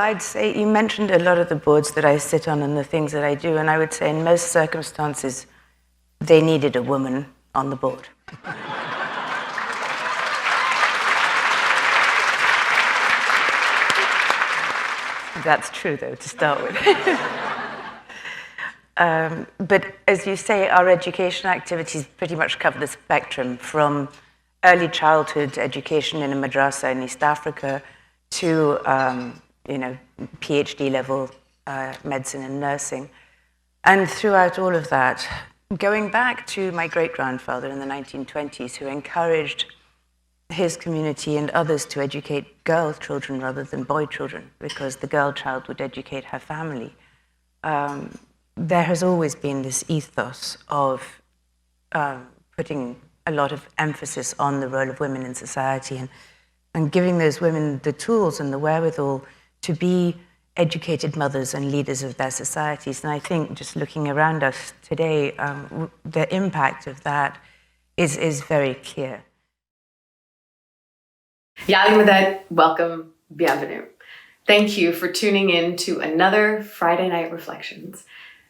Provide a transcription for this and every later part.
I'd say you mentioned a lot of the boards that I sit on and the things that I do, and I would say in most circumstances, they needed a woman on the board. That's true, though, to start with. But as you say, our education activities pretty much cover the spectrum from early childhood education in a madrasa in East Africa to PhD level medicine and nursing. And throughout all of that, going back to my great-grandfather in the 1920s, who encouraged his community and others to educate girl children rather than boy children, because the girl child would educate her family. There has always been this ethos of putting a lot of emphasis on the role of women in society and giving those women the tools and the wherewithal to be educated mothers and leaders of their societies. And I think just looking around us today, the impact of that is very clear. Yali Madad, welcome, bienvenue. Thank you for tuning in to another Friday Night Reflections.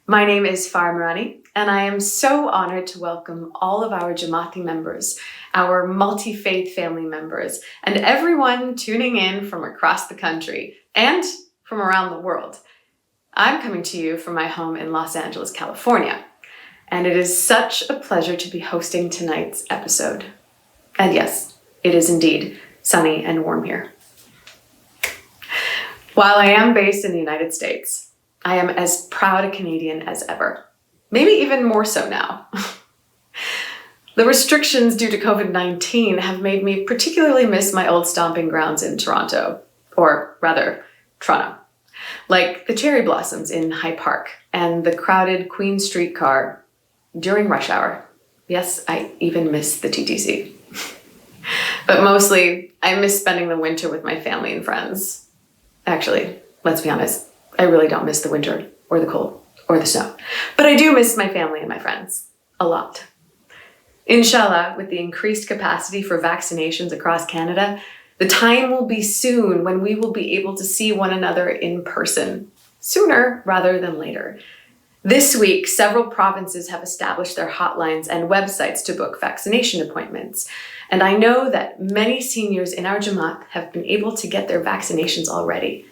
My name is Farah Merani, and I am so honored to welcome all of our Jamaati members, our multi-faith family members, and everyone tuning in from across the country and from around the world. I'm coming to you from my home in Los Angeles, California, and it is such a pleasure to be hosting tonight's episode. And yes, it is indeed sunny and warm here. While I am based in the United States, I am as proud a Canadian as ever. Maybe even more so now. The restrictions due to COVID-19 have made me particularly miss my old stomping grounds in Toronto, or rather, Toronto. Like the cherry blossoms in High Park and the crowded Queen Street car during rush hour. Yes, I even miss the TTC. But mostly, I miss spending the winter with my family and friends. Actually, let's be honest, I really don't miss the winter or the cold or the snow. But I do miss my family and my friends a lot. Inshallah, with the increased capacity for vaccinations across Canada, the time will be soon when we will be able to see one another in person, sooner rather than later. This week, several provinces have established their hotlines and websites to book vaccination appointments. And I know that many seniors in our Jamaat have been able to get their vaccinations already.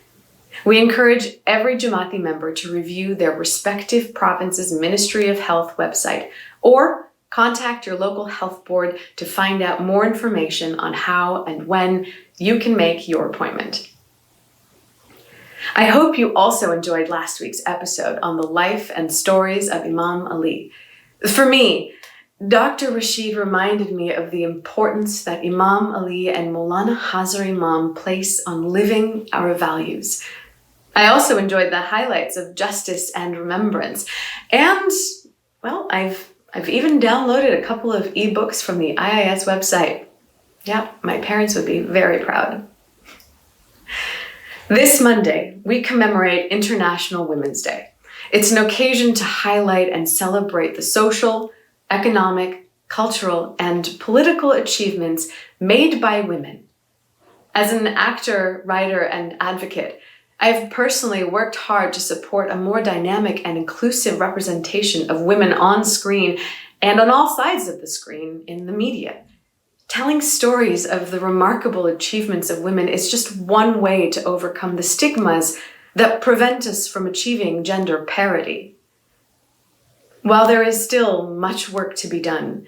We encourage every Jamaati member to review their respective province's Ministry of Health website or contact your local health board to find out more information on how and when you can make your appointment. I hope you also enjoyed last week's episode on the life and stories of Imam Ali. For me, Dr. Rashid reminded me of the importance that Imam Ali and Maulana Hazar Imam place on living our values. I also enjoyed the highlights of justice and remembrance. And, well, I've even downloaded a couple of ebooks from the IIS website. Yeah, my parents would be very proud. This Monday, we commemorate International Women's Day. It's an occasion to highlight and celebrate the social, economic, cultural, and political achievements made by women. As an actor, writer, and advocate, I've personally worked hard to support a more dynamic and inclusive representation of women on screen and on all sides of the screen in the media. Telling stories of the remarkable achievements of women is just one way to overcome the stigmas that prevent us from achieving gender parity. While there is still much work to be done,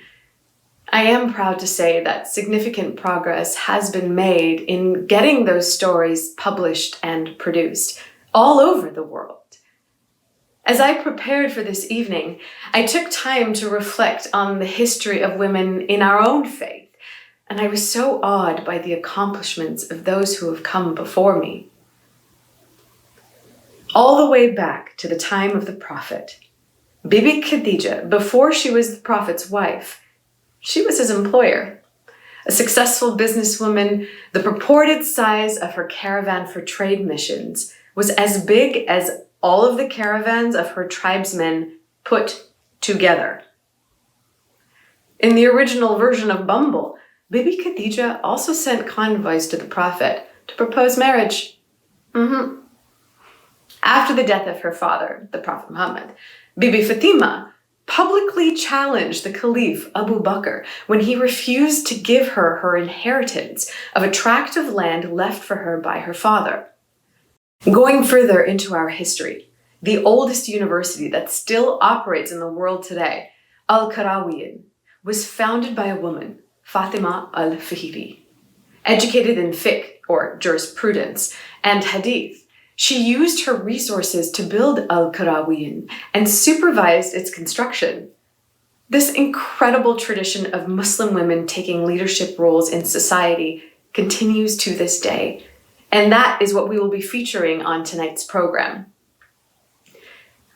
I am proud to say that significant progress has been made in getting those stories published and produced all over the world. As I prepared for this evening, I took time to reflect on the history of women in our own faith, and I was so awed by the accomplishments of those who have come before me. All the way back to the time of the Prophet, Bibi Khadija, before she was the Prophet's wife, she was his employer. A successful businesswoman, the purported size of her caravan for trade missions was as big as all of the caravans of her tribesmen put together. In the original version of Bumble, Bibi Khadija also sent convoys to the Prophet to propose marriage. After the death of her father, the Prophet Muhammad, Bibi Fatima publicly challenged the Caliph Abu Bakr when he refused to give her her inheritance of a tract of land left for her by her father. Going further into our history, the oldest university that still operates in the world today, Al-Qarawiyyin, was founded by a woman, Fatima al-Fihri. Educated in fiqh, or jurisprudence, and hadith, she used her resources to build Al-Qarawiyyin and supervised its construction. This incredible tradition of Muslim women taking leadership roles in society continues to this day, and that is what we will be featuring on tonight's program.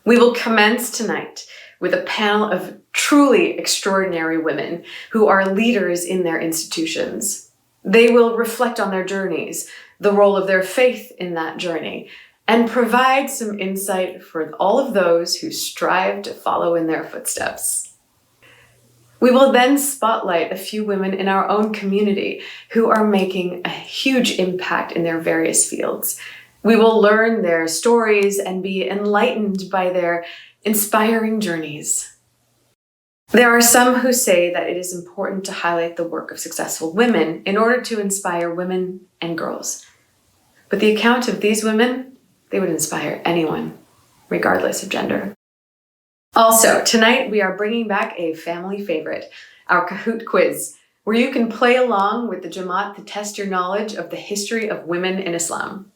We will commence tonight with a panel of truly extraordinary women who are leaders in their institutions. They will reflect on their journeys, the role of their faith in that journey, and provide some insight for all of those who strive to follow in their footsteps. We will then spotlight a few women in our own community who are making a huge impact in their various fields. We will learn their stories and be enlightened by their inspiring journeys. There are some who say that it is important to highlight the work of successful women in order to inspire women and girls. But the account of these women, they would inspire anyone, regardless of gender. Also, tonight we are bringing back a family favorite, our Kahoot quiz, where you can play along with the Jamaat to test your knowledge of the history of women in Islam.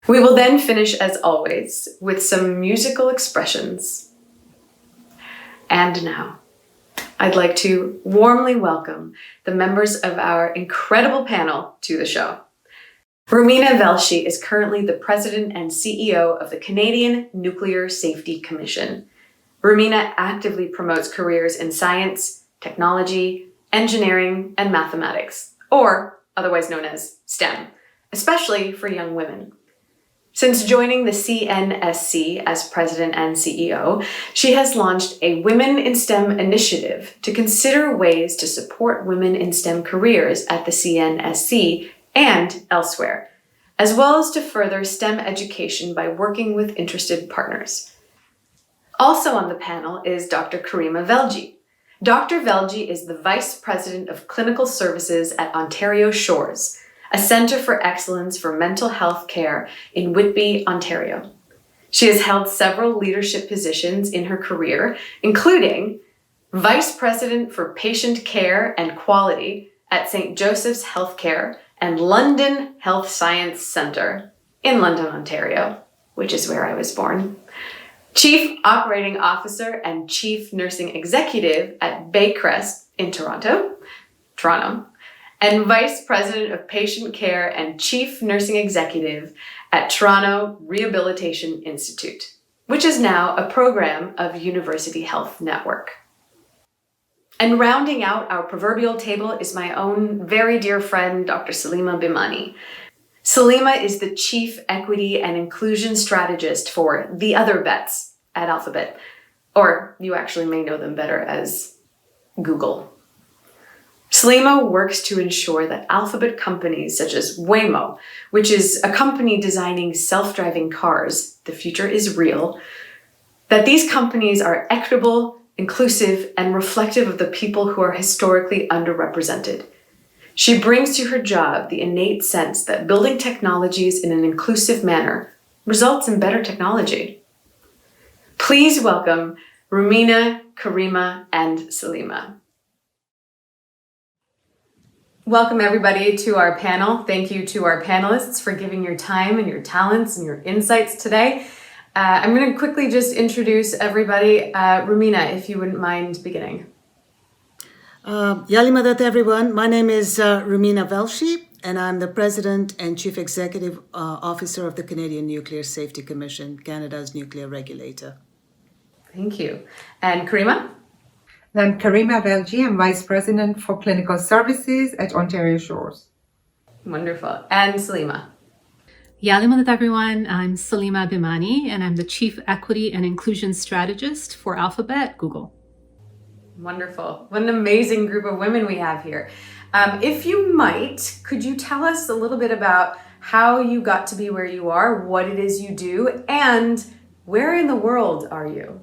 We will then finish, as always, with some musical expressions. And now, I'd like to warmly welcome the members of our incredible panel to the show. Rumina Velshi is currently the President and CEO of the Canadian Nuclear Safety Commission. Rumina actively promotes careers in science, technology, engineering, and mathematics, or otherwise known as STEM, especially for young women. Since joining the CNSC as President and CEO, she has launched a Women in STEM initiative to consider ways to support women in STEM careers at the CNSC and elsewhere, as well as to further STEM education by working with interested partners. Also on the panel is Dr. Karima Velji. Dr. Velji is the Vice President of Clinical Services at Ontario Shores, a Centre for Excellence for Mental Health Care in Whitby, Ontario. She has held several leadership positions in her career, including Vice President for Patient Care and Quality at St. Joseph's Healthcare and London Health Science Centre in London, Ontario, which is where I was born. Chief Operating Officer and Chief Nursing Executive at Baycrest in Toronto, and Vice President of Patient Care and Chief Nursing Executive at Toronto Rehabilitation Institute, which is now a program of University Health Network. And rounding out our proverbial table is my own very dear friend, Dr. Salima Bhimani. Salima is the Chief Equity and Inclusion Strategist for the Other Bets at Alphabet, or you actually may know them better as Google. Salima works to ensure that Alphabet companies such as Waymo, which is a company designing self-driving cars, the future is real, that these companies are equitable, inclusive, and reflective of the people who are historically underrepresented. She brings to her job the innate sense that building technologies in an inclusive manner results in better technology. Please welcome Rumina, Karima, and Salima. Welcome everybody to our panel. Thank you to our panelists for giving your time and your talents and your insights today. I'm going to quickly just introduce everybody. Rumina, if you wouldn't mind beginning. Yali Madat, everyone. My name is Rumina Velshi, and I'm the President and Chief Executive Officer of the Canadian Nuclear Safety Commission, Canada's nuclear regulator. Thank you. And Karima? I'm Karima Velji. I'm Vice President for Clinical Services at Ontario Shores. Wonderful. And Salima? Yalimadat, everyone. I'm Salima Bhimani, and I'm the Chief Equity and Inclusion Strategist for Alphabet Google. Wonderful. What an amazing group of women we have here. If you might, could you tell us a little bit about how you got to be where you are, what it is you do, and where in the world are you?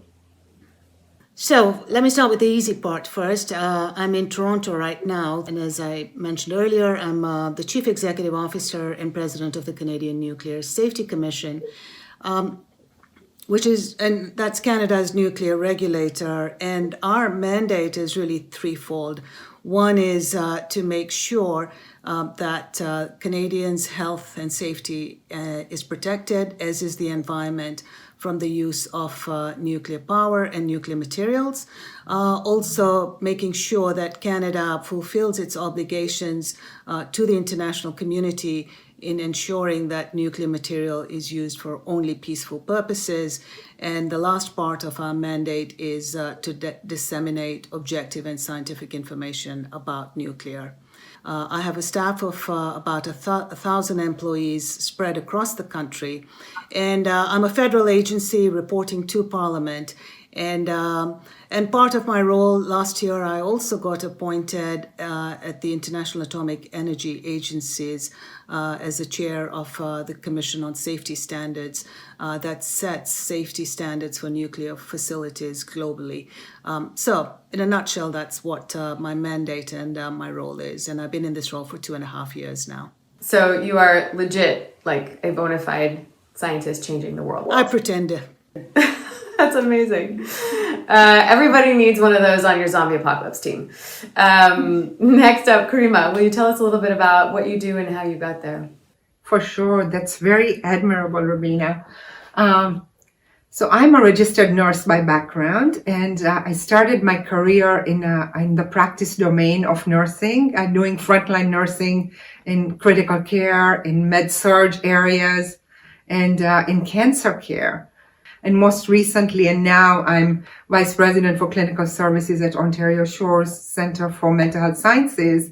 So let me start with the easy part first. I'm in Toronto right now, and as I mentioned earlier, I'm the Chief Executive Officer and President of the Canadian Nuclear Safety Commission, and that's Canada's nuclear regulator. And our mandate is really threefold. One is to make sure that Canadians' health and safety is protected, as is the environment, from the use of nuclear power and nuclear materials. Also making sure that Canada fulfills its obligations to the international community in ensuring that nuclear material is used for only peaceful purposes. And the last part of our mandate is to disseminate objective and scientific information about nuclear. I have a staff of about 1,000 employees spread across the country, and I'm a federal agency reporting to Parliament. And part of my role last year, I also got appointed at the International Atomic Energy Agencies as the chair of the Commission on Safety Standards that sets safety standards for nuclear facilities globally. So, in a nutshell, that's what my mandate and my role is. And I've been in this role for 2.5 years now. So you are legit, like a bona fide scientist changing the world. I pretend. That's amazing. Everybody needs one of those on your zombie apocalypse team. Next up, Karima, will you tell us a little bit about what you do and how you got there? For sure. That's very admirable, Rumina. So I'm a registered nurse by background, and I started my career in the practice domain of nursing, doing frontline nursing in critical care, in med-surg areas, and in cancer care. And most recently, and now I'm Vice President for Clinical Services at Ontario Shores Centre for Mental Health Sciences.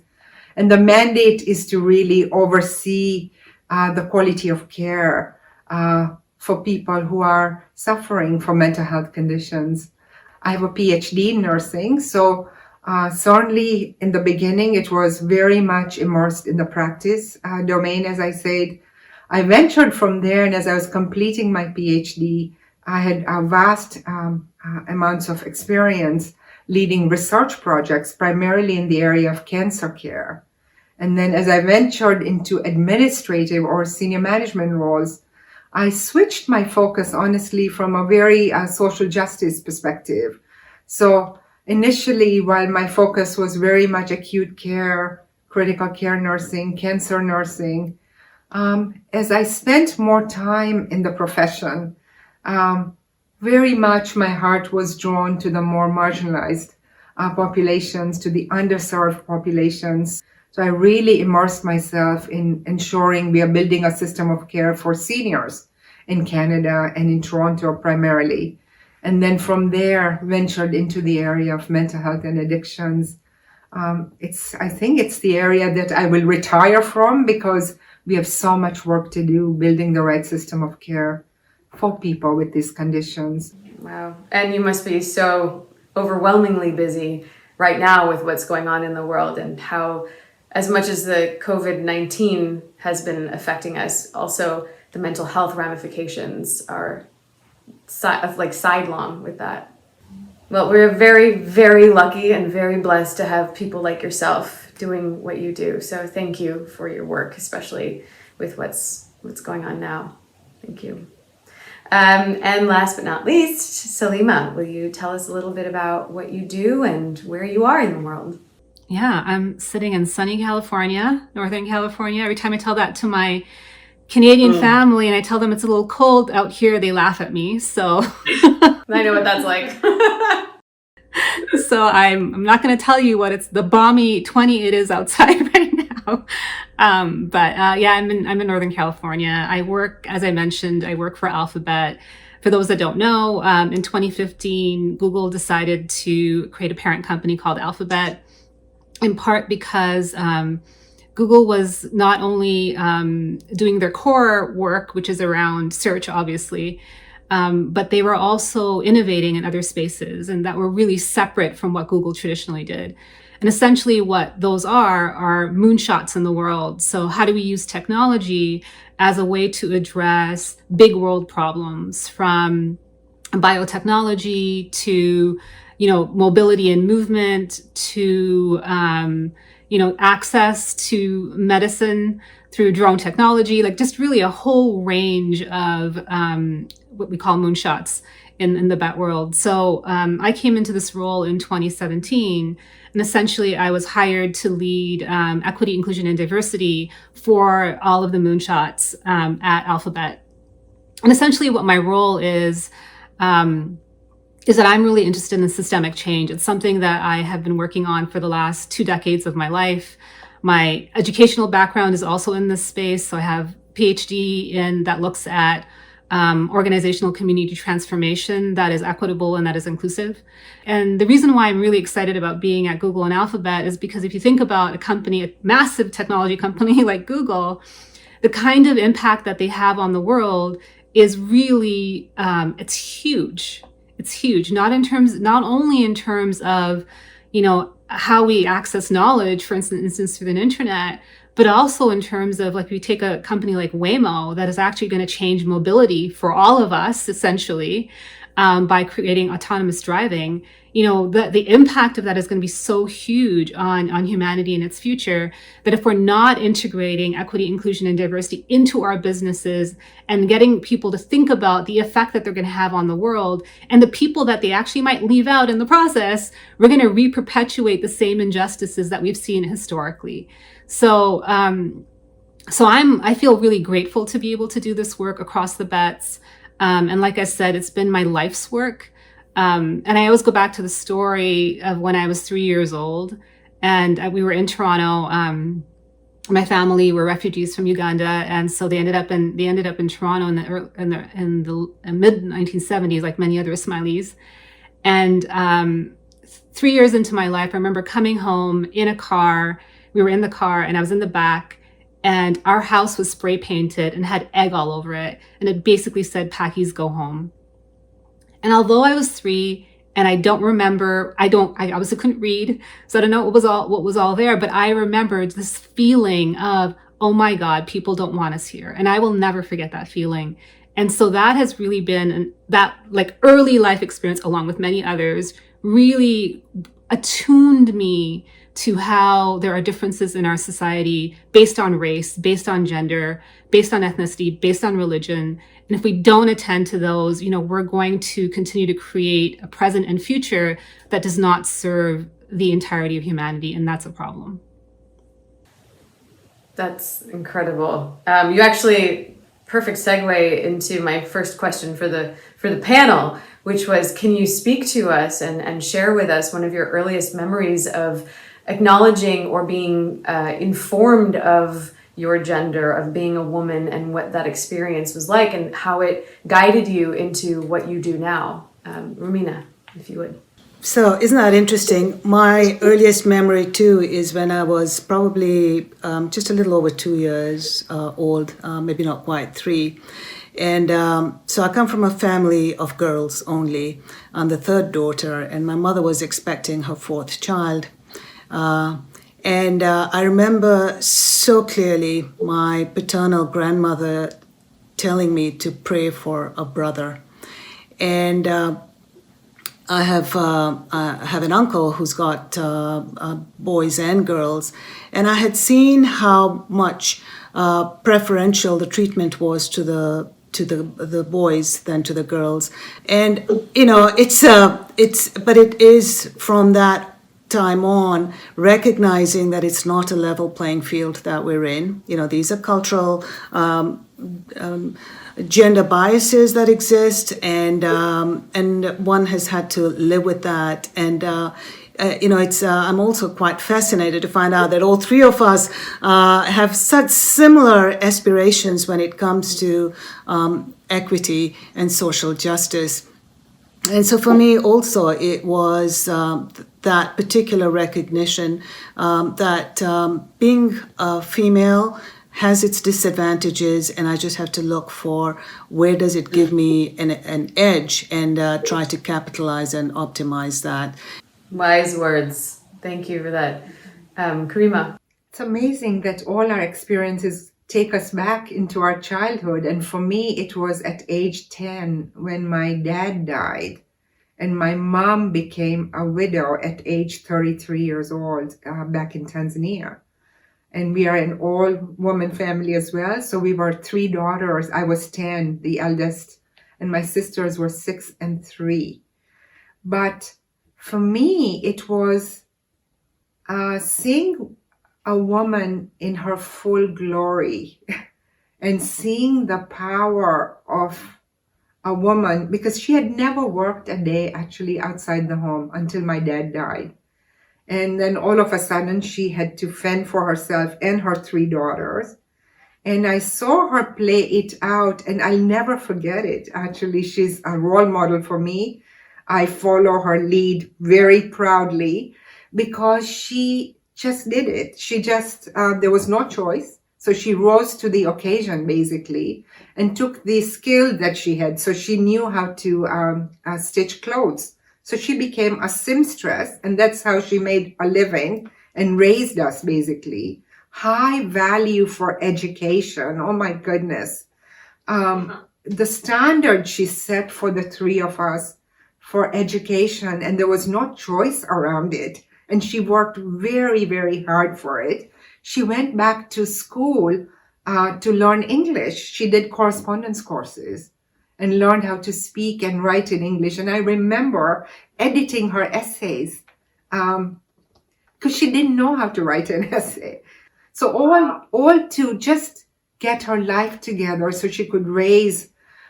And the mandate is to really oversee the quality of care for people who are suffering from mental health conditions. I have a PhD in nursing, so certainly in the beginning, it was very much immersed in the practice domain, as I said. I ventured from there, and as I was completing my PhD, I had vast amounts of experience leading research projects, primarily in the area of cancer care. And then as I ventured into administrative or senior management roles, I switched my focus, honestly, from a very social justice perspective. So initially, while my focus was very much acute care, critical care nursing, cancer nursing, as I spent more time in the profession, very much my heart was drawn to the more marginalized populations, to the underserved populations. So I really immersed myself in ensuring we are building a system of care for seniors in Canada and in Toronto primarily. And then from there, ventured into the area of mental health and addictions. I think it's the area that I will retire from, because we have so much work to do building the right system of care for people with these conditions. Wow. And you must be so overwhelmingly busy right now with what's going on in the world, and how, as much as the COVID-19 has been affecting us, also the mental health ramifications are sidelong with that. Well, we're very, very lucky and very blessed to have people like yourself doing what you do. So thank you for your work, especially with what's going on now. Thank you. And last but not least, Salima, will you tell us a little bit about what you do and where you are in the world? Yeah, I'm sitting in sunny California, Northern California. Every time I tell that to my Canadian family and I tell them it's a little cold out here, they laugh at me. So I know what that's like. So I'm not going to tell you what it's the balmy 20 it is outside right now. Yeah, I'm in Northern California. I work, as I mentioned, I work for Alphabet. For those that don't know, in 2015, Google decided to create a parent company called Alphabet, in part because Google was not only doing their core work, which is around search, obviously, but they were also innovating in other spaces, and that were really separate from what Google traditionally did. And essentially what those are moonshots in the world. So how do we use technology as a way to address big world problems, from biotechnology to, mobility and movement, to, access to medicine through drone technology, like just really a whole range of what we call moonshots in the BET world. So I came into this role in 2017, and essentially I was hired to lead equity, inclusion, and diversity for all of the moonshots at Alphabet. And essentially what my role is that I'm really interested in systemic change. It's something that I have been working on for the last 2 decades of my life. My educational background is also in this space. So I have PhD that looks at organizational community transformation that is equitable and that is inclusive. And the reason why I'm really excited about being at Google and Alphabet is because if you think about a massive technology company like Google, the kind of impact that they have on the world is really, it's huge. It's huge, not only in terms of, how we access knowledge, for instance, through the internet, but also in terms of, like, we take a company like Waymo that is actually going to change mobility for all of us, essentially, by creating autonomous driving. The impact of that is going to be so huge on humanity and its future, that if we're not integrating equity, inclusion, and diversity into our businesses and getting people to think about the effect that they're going to have on the world and the people that they actually might leave out in the process, we're going to re-perpetuate the same injustices that we've seen historically. So I feel really grateful to be able to do this work across the bets. And like I said, it's been my life's work. And I always go back to the story of when I was 3 years old, and we were in Toronto. My family were refugees from Uganda, and so they ended up in Toronto in the mid 1970s, like many other Ismailis. And 3 years into my life, I remember coming home in a car. We were in the car, and I was in the back, and our house was spray painted and had egg all over it, and it basically said, "Pakis, go home." And although I was 3 and I don't remember, I obviously couldn't read, so I don't know what was all there, but I remembered this feeling of, oh my God, people don't want us here. And I will never forget that feeling. And so that has really been, that like early life experience, along with many others, really attuned me to how there are differences in our society based on race, based on gender, based on ethnicity, based on religion. And if we don't attend to those, we're going to continue to create a present and future that does not serve the entirety of humanity, and that's a problem. That's incredible. You actually, perfect segue into my first question for the panel, which was, can you speak to us and share with us one of your earliest memories of acknowledging or being informed of your gender, of being a woman, and what that experience was like and how it guided you into what you do now? Rumina, if you would. So isn't that interesting? My earliest memory too is when I was probably just a little over 2 years old, maybe not quite 3. And so I come from a family of girls only. I'm the third daughter, and my mother was expecting her 4th child. And I remember so clearly my paternal grandmother telling me to pray for a brother. And I have an uncle who's got boys and girls, and I had seen how much preferential the treatment was to the boys than to the girls. And but it is from that time on recognizing that it's not a level playing field that we're in. These are cultural gender biases that exist, and one has had to live with that. And I'm also quite fascinated to find out that all 3 of us have such similar aspirations when it comes to equity and social justice. And so for me also, it was that particular recognition that being a female has its disadvantages, and I just have to look for where does it give me an edge, and try to capitalize and optimize that. Wise words. Thank you for that. Karima. It's amazing that all our experiences take us back into our childhood. And for me, it was at age 10 when my dad died. And my mom became a widow at age 33 years old back in Tanzania. And we are an all-woman family as well. So we were 3 daughters. I was 10, the eldest, and my sisters were 6 and 3. But for me, it was seeing a woman in her full glory and seeing the power of a woman, because she had never worked a day actually outside the home until my dad died. And then all of a sudden she had to fend for herself and her 3 daughters. And I saw her play it out, and I'll never forget it. Actually, she's a role model for me. I follow her lead very proudly because she just did it. She just, there was no choice. So she rose to the occasion, basically, and took the skill that she had. So she knew how to stitch clothes. So she became a seamstress, and that's how she made a living and raised us, basically. High value for education. Oh, my goodness. The standard she set for the 3 of us for education, and there was no choice around it. And she worked very, very hard for it. She went back to school to learn English. She did correspondence courses and learned how to speak and write in English. And I remember editing her essays because she didn't know how to write an essay. So all to just get her life together so she could raise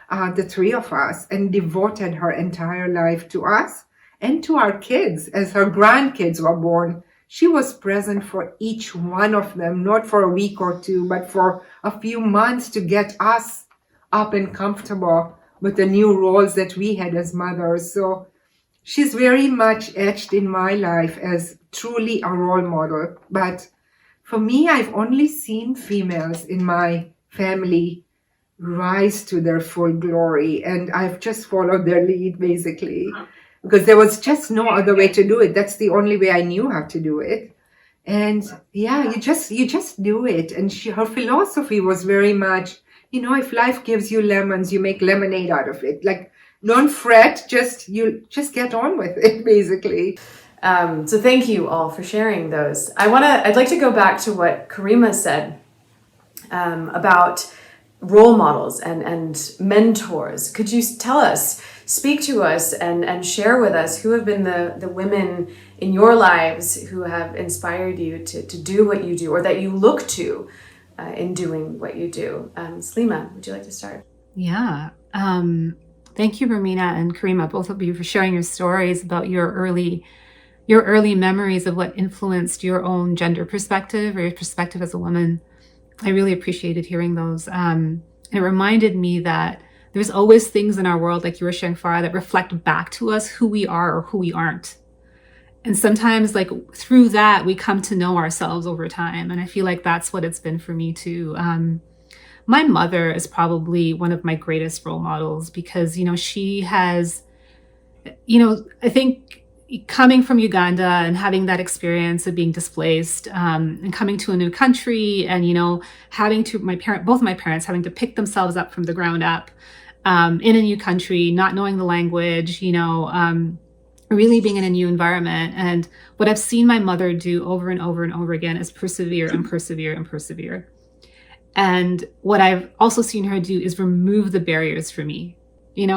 the 3 of us, and devoted her entire life to us and to our kids. As her grandkids were born, she was present for each one of them, not for a week or 2, but for a few months to get us up and comfortable with the new roles that we had as mothers. So she's very much etched in my life as truly a role model. But for me, I've only seen females in my family rise to their full glory, and I've just followed their lead, basically, because there was just no other way to do it. That's the only way I knew how to do it. And yeah, you just do it. And her philosophy was very much, if life gives you lemons, you make lemonade out of it. Like, don't fret, just get on with it, basically. So thank you all for sharing those. I'd like to go back to what Karima said about role models and mentors. Could you speak to us and share with us who have been the women in your lives who have inspired you to do what you do, or that you look to in doing what you do? Salima, would you like to start? Yeah. Thank you, Rumina and Karima, both of you, for sharing your stories about your early memories of what influenced your own gender perspective or your perspective as a woman. I really appreciated hearing those. And it reminded me that there's always things in our world, like you were sharing, Farah, that reflect back to us who we are or who we aren't. And sometimes, like, through that, we come to know ourselves over time. And I feel like that's what it's been for me too. My mother is probably one of my greatest role models because, she has, I think, coming from Uganda and having that experience of being displaced and coming to a new country and, having to, both of my parents having to pick themselves up from the ground up in a new country, not knowing the language, really being in a new environment. And what I've seen my mother do over and over and over again is persevere and persevere and persevere. And what I've also seen her do is remove the barriers for me.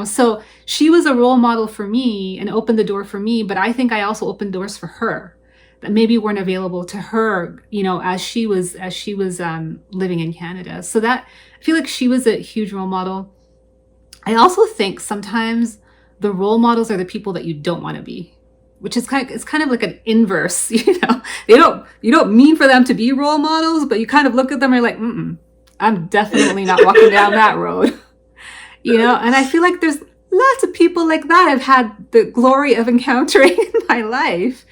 So she was a role model for me and opened the door for me, but I think I also opened doors for her that maybe weren't available to her, as she was living in Canada. So that, I feel like she was a huge role model. I also think sometimes the role models are the people that you don't want to be, which is it's kind of like an inverse, you don't mean for them to be role models, but you kind of look at them and you're like, I'm definitely not walking down that road. And I feel like there's lots of people like that I've had the glory of encountering in my life.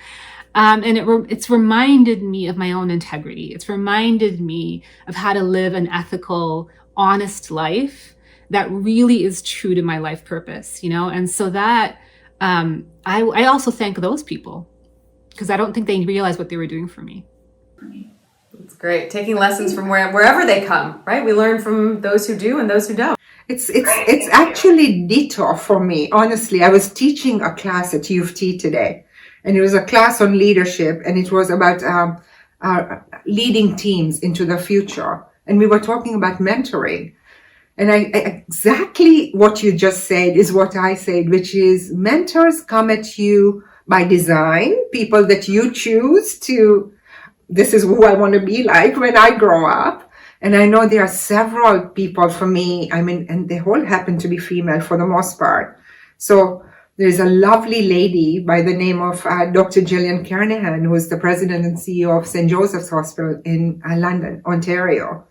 And it's reminded me of my own integrity. It's reminded me of how to live an ethical, honest life that really is true to my life purpose, And so that, I also thank those people, because I don't think they realized what they were doing for me. It's great. Taking lessons from wherever they come, right? We learn from those who do and those who don't. It's actually ditto for me. Honestly, I was teaching a class at U of T today, and it was a class on leadership, and it was about leading teams into the future. And we were talking about mentoring. And exactly what you just said is what I said, which is mentors come at you by design, people that you choose to, this is who I want to be like when I grow up. And I know there are several people for me, I mean, and they all happen to be female for the most part. So there's a lovely lady by the name of Dr. Gillian Kernahan, who is the president and CEO of St. Joseph's Hospital in London, Ontario.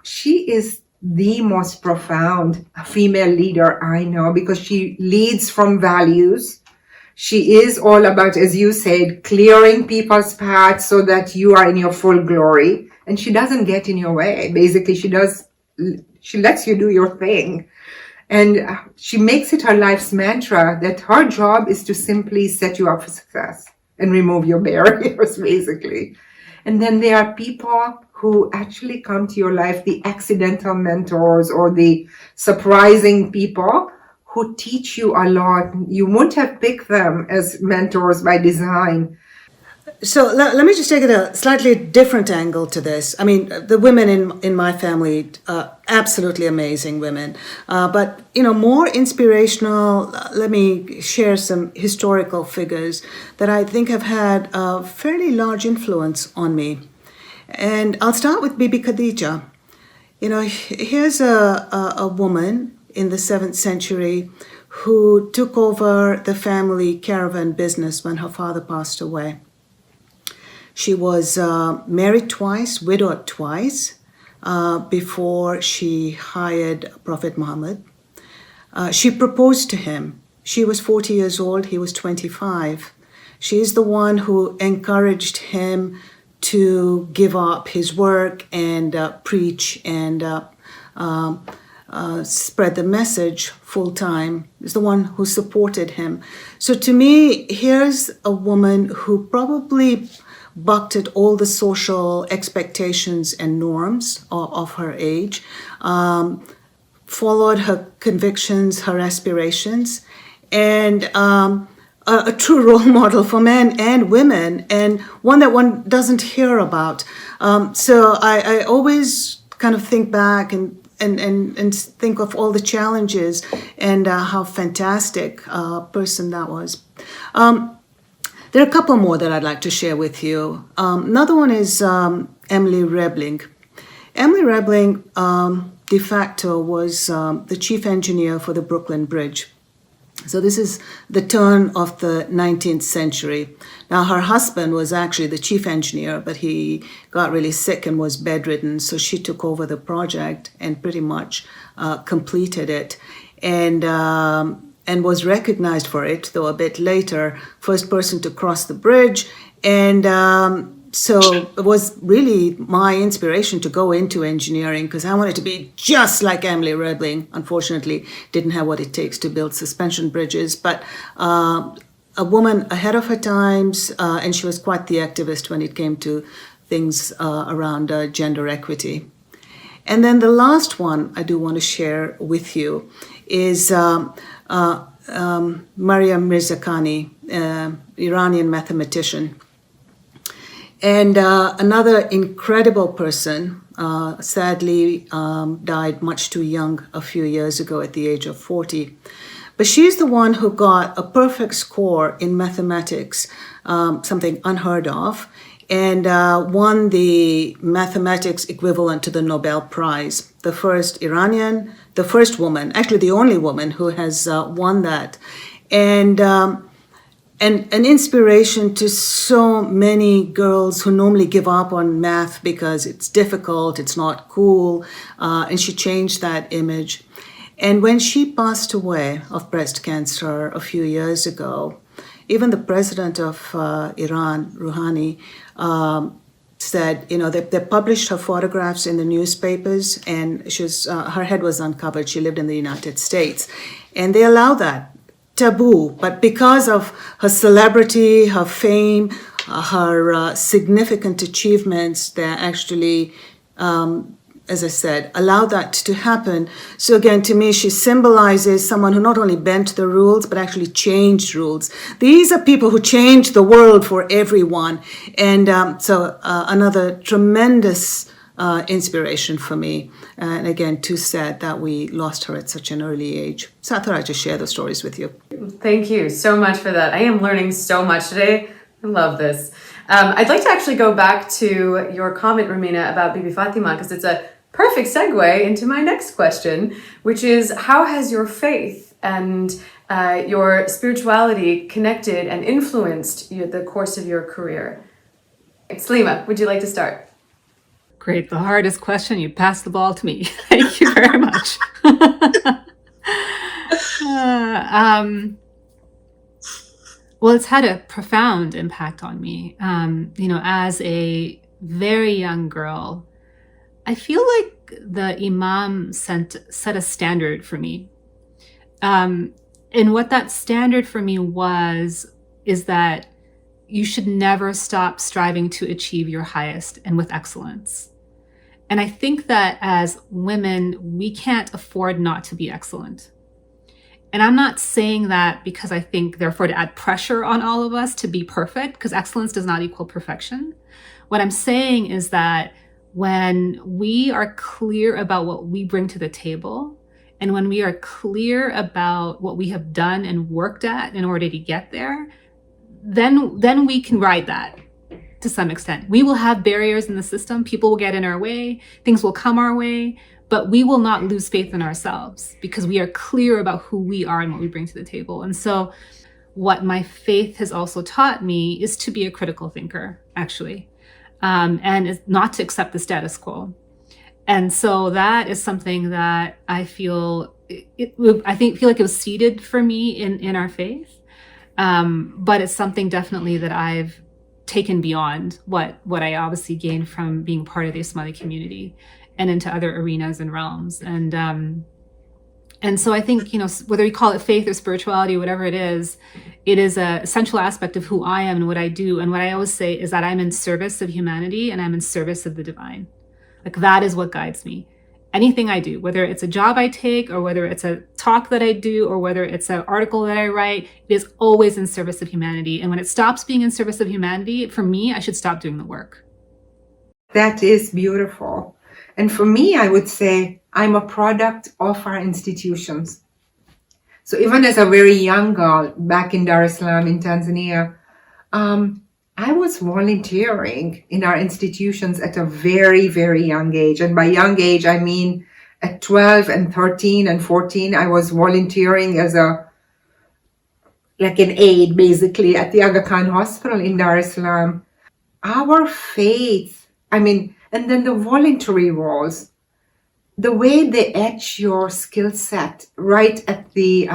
She is the most profound female leader I know because she leads from values. She is all about, as you said, clearing people's paths so that you are in your full glory. And she doesn't get in your way. Basically, she lets you do your thing. And she makes it her life's mantra that her job is to simply set you up for success and remove your barriers, basically. And then there are people who actually come to your life, the accidental mentors or the surprising people who teach you a lot. You wouldn't have picked them as mentors by design. So let me just take it a slightly different angle to this. I mean, the women in my family are absolutely amazing women. But, more inspirational, let me share some historical figures that I think have had a fairly large influence on me. And I'll start with Bibi Khadija. Here's a woman in the 7th century who took over the family caravan business when her father passed away. She was married twice, widowed twice, before she hired Prophet Muhammad. She proposed to him. She was 40 years old, he was 25. She is the one who encouraged him to give up his work and preach and spread the message full time. Is the one who supported him. So to me, here's a woman who probably bucked at all the social expectations and norms of her age, followed her convictions, her aspirations, and a true role model for men and women, and one that one doesn't hear about. So I always kind of think back and think of all the challenges and how fantastic a person that was. There are a couple more that I'd like to share with you. Another one is Emily Rebling. Emily Rebling, de facto, was the chief engineer for the Brooklyn Bridge. So this is the turn of the 19th century. Now, her husband was actually the chief engineer, but he got really sick and was bedridden. So she took over the project and pretty much completed it. And was recognized for it, though a bit later, first person to cross the bridge. And so it was really my inspiration to go into engineering because I wanted to be just like Emily Rebling. Unfortunately, didn't have what it takes to build suspension bridges, but a woman ahead of her times, and she was quite the activist when it came to things around gender equity. And then the last one I do want to share with you is Maryam Mirzakhani, Iranian mathematician. And another incredible person, sadly died much too young a few years ago at the age of 40. But she's the one who got a perfect score in mathematics, something unheard of, and won the mathematics equivalent to the Nobel Prize. The first Iranian, the first woman, actually the only woman who has won that. And an inspiration to so many girls who normally give up on math because it's difficult, it's not cool, and she changed that image. And when she passed away of breast cancer a few years ago, even the president of Iran, Rouhani, said, they published her photographs in the newspapers, and her head was uncovered. She lived in the United States, and they allow that. taboo, but because of her celebrity, her fame, her significant achievements, that actually, as I said, allowed that to happen. So again, to me, she symbolizes someone who not only bent the rules, but actually changed rules. These are people who changed the world for everyone. And so another tremendous inspiration for me. And again, too sad that we lost her at such an early age. So I thought I'd just share those stories with you. Thank you so much for that. I am learning so much today. I love this. I'd like to actually go back to your comment, Rumina, about Bibi Fatima, because it's a perfect segue into my next question, which is, how has your faith and your spirituality connected and influenced the course of your career? Salima, would you like to start? Great. The hardest question. You passed the ball to me. Thank you very much. Well, it's had a profound impact on me. As a very young girl, I feel like the Imam set a standard for me. And what that standard for me is that you should never stop striving to achieve your highest and with excellence. And I think that as women, we can't afford not to be excellent. And I'm not saying that because I think therefore to add pressure on all of us to be perfect, because excellence does not equal perfection. What I'm saying is that when we are clear about what we bring to the table, and when we are clear about what we have done and worked at in order to get there, then we can ride that to some extent. We will have barriers in the system. People will get in our way. Things will come our way. But we will not lose faith in ourselves because we are clear about who we are and what we bring to the table. And so what my faith has also taught me is to be a critical thinker, actually, and is not to accept the status quo. And so that is something that I feel feel like it was seeded for me in our faith. But it's something definitely that I've taken beyond what I obviously gained from being part of the Somali community and into other arenas and realms. And so I think, whether you call it faith or spirituality or whatever it is a central aspect of who I am and what I do. And what I always say is that I'm in service of humanity and I'm in service of the divine. Like, that is what guides me. Anything I do, whether it's a job I take or whether it's a talk that I do or whether it's an article that I write, it is always in service of humanity. And when it stops being in service of humanity, for me, I should stop doing the work. That is beautiful. And for me, I would say I'm a product of our institutions. So even as a very young girl back in Dar es Salaam in Tanzania, I was volunteering in our institutions at a very, very young age. And by young age, I mean at 12 and 13 and 14, I was volunteering as an aide, basically, at the Aga Khan Hospital in Dar es Salaam. Our faith, and then the voluntary roles, the way they etch your skill set right at the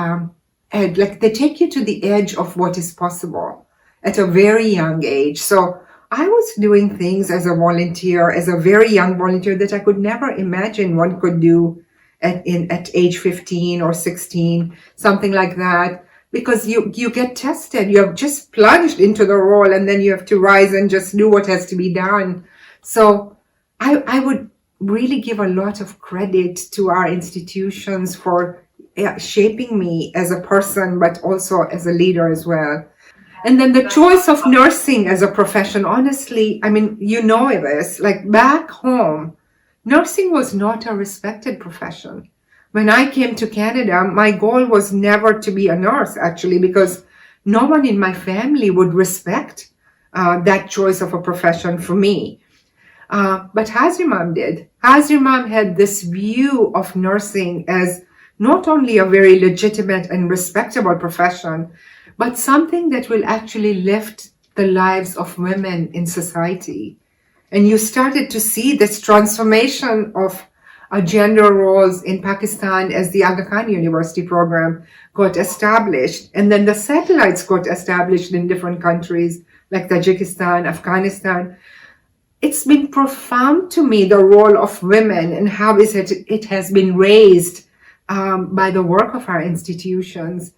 edge, like they take you to the edge of what is possible at a very young age. So I was doing things as a volunteer, as a very young volunteer, that I could never imagine one could do at age 15 or 16, something like that. Because you get tested, you have just plunged into the role and then you have to rise and just do what has to be done. So I would really give a lot of credit to our institutions for shaping me as a person, but also as a leader as well. And then the choice of nursing as a profession, honestly, this, like back home, nursing was not a respected profession. When I came to Canada, my goal was never to be a nurse, actually, because no one in my family would respect that choice of a profession for me. But Hazrimam did. Hazrimam had this view of nursing as not only a very legitimate and respectable profession, but something that will actually lift the lives of women in society. And you started to see this transformation of gender roles in Pakistan as the Aga Khan University program got established. And then the satellites got established in different countries like Tajikistan, Afghanistan. It's been profound to me, the role of women and how it has been raised by the work of our institutions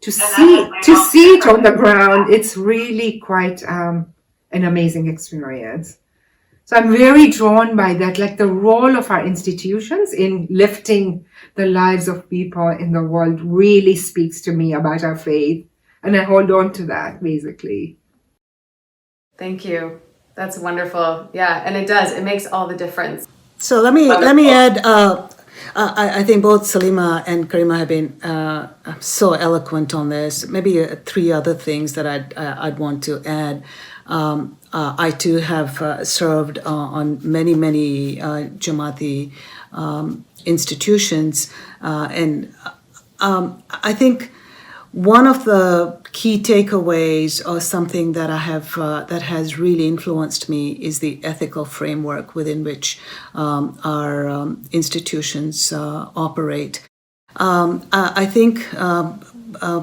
to see it on the ground, it's really quite an amazing experience. So I'm very drawn by that, like the role of our institutions in lifting the lives of people in the world really speaks to me about our faith. And I hold on to that, basically. Thank you. That's wonderful. Yeah, and it does. It makes all the difference. So let me add. I think both Salima and Karima have been so eloquent on this. Maybe three other things that I'd want to add. I too have served on many Jamaati institutions, and I think one of the key takeaways, or something that I have that has really influenced me, is the ethical framework within which our institutions operate. I think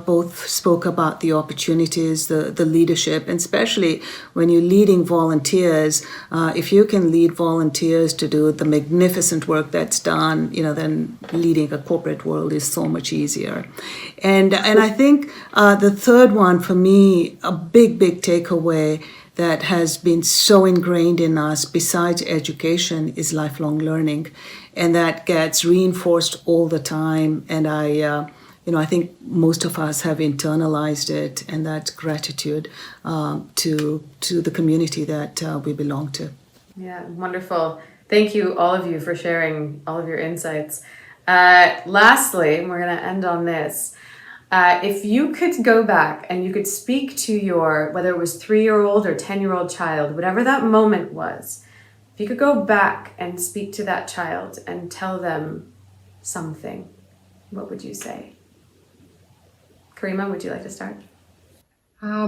both spoke about the opportunities, the leadership, and especially when you're leading volunteers. If you can lead volunteers to do the magnificent work that's done, then leading a corporate world is so much easier. And I think the third one for me, a big takeaway that has been so ingrained in us, besides education, is lifelong learning, and that gets reinforced all the time. And I think most of us have internalized it, and that's gratitude to the community that we belong to. Yeah, wonderful. Thank you, all of you, for sharing all of your insights. Lastly, we're going to end on this. If you could go back and you could speak to your, whether it was 3-year-old or 10-year-old child, whatever that moment was, if you could go back and speak to that child and tell them something, what would you say? Karima, would you like to start?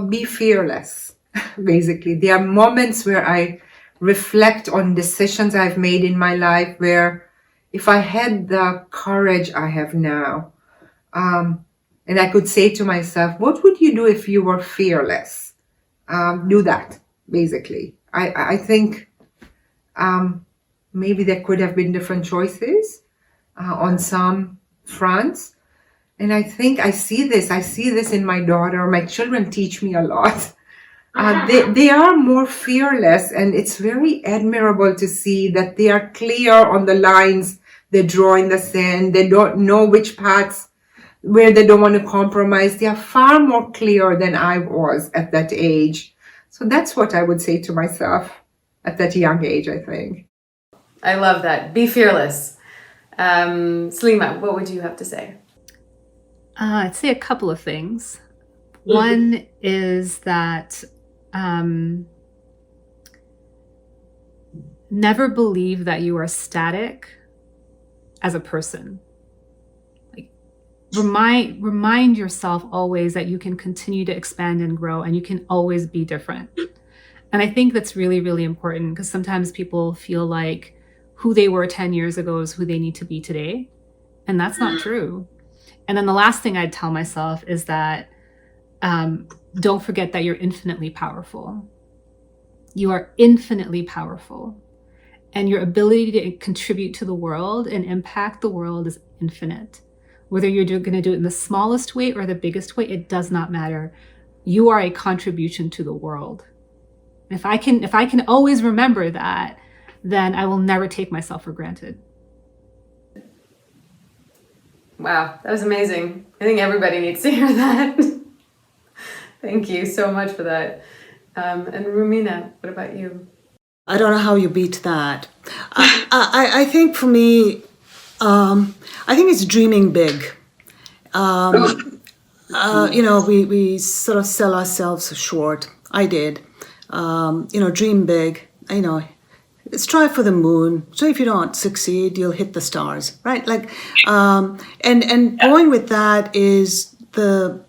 Be fearless, basically. There are moments where I reflect on decisions I've made in my life where if I had the courage I have now, and I could say to myself, what would you do if you were fearless? Do that, basically. I think maybe there could have been different choices on some fronts. And I think I see this in my daughter. My children teach me a lot. They are more fearless, and it's very admirable to see that they are clear on the lines they draw in the sand. They don't know which paths where they don't want to compromise. They are far more clear than I was at that age. So that's what I would say to myself at that young age, I think. I love that. Be fearless. Salima, what would you have to say? I'd say a couple of things. One is that never believe that you are static as a person. Like, remind yourself always that you can continue to expand and grow, and you can always be different. And I think that's really, really important, because sometimes people feel like who they were 10 years ago is who they need to be today. And that's not true. And then the last thing I'd tell myself is that don't forget that you're infinitely powerful. You are infinitely powerful. And your ability to contribute to the world and impact the world is infinite. Whether you're going to do it in the smallest way or the biggest way, it does not matter. You are a contribution to the world. If I can always remember that, then I will never take myself for granted. Wow, that was amazing. I think everybody needs to hear that. Thank you so much for that. And Rumina, what about you? I don't know how you beat that. I think for me, I think it's dreaming big. We sort of sell ourselves short. I did. Dream big. Strive for the moon. So if you don't succeed, you'll hit the stars, right? And going with that is the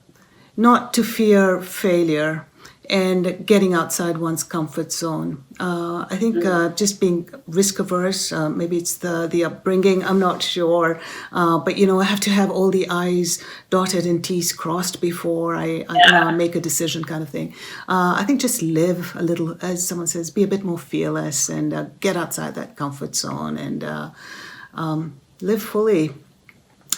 not to fear failure and getting outside one's comfort zone. I think just being risk averse, maybe it's the upbringing, I'm not sure. But I have to have all the I's dotted and T's crossed before I make a decision, kind of thing. I think just live a little, as someone says, be a bit more fearless and get outside that comfort zone and live fully.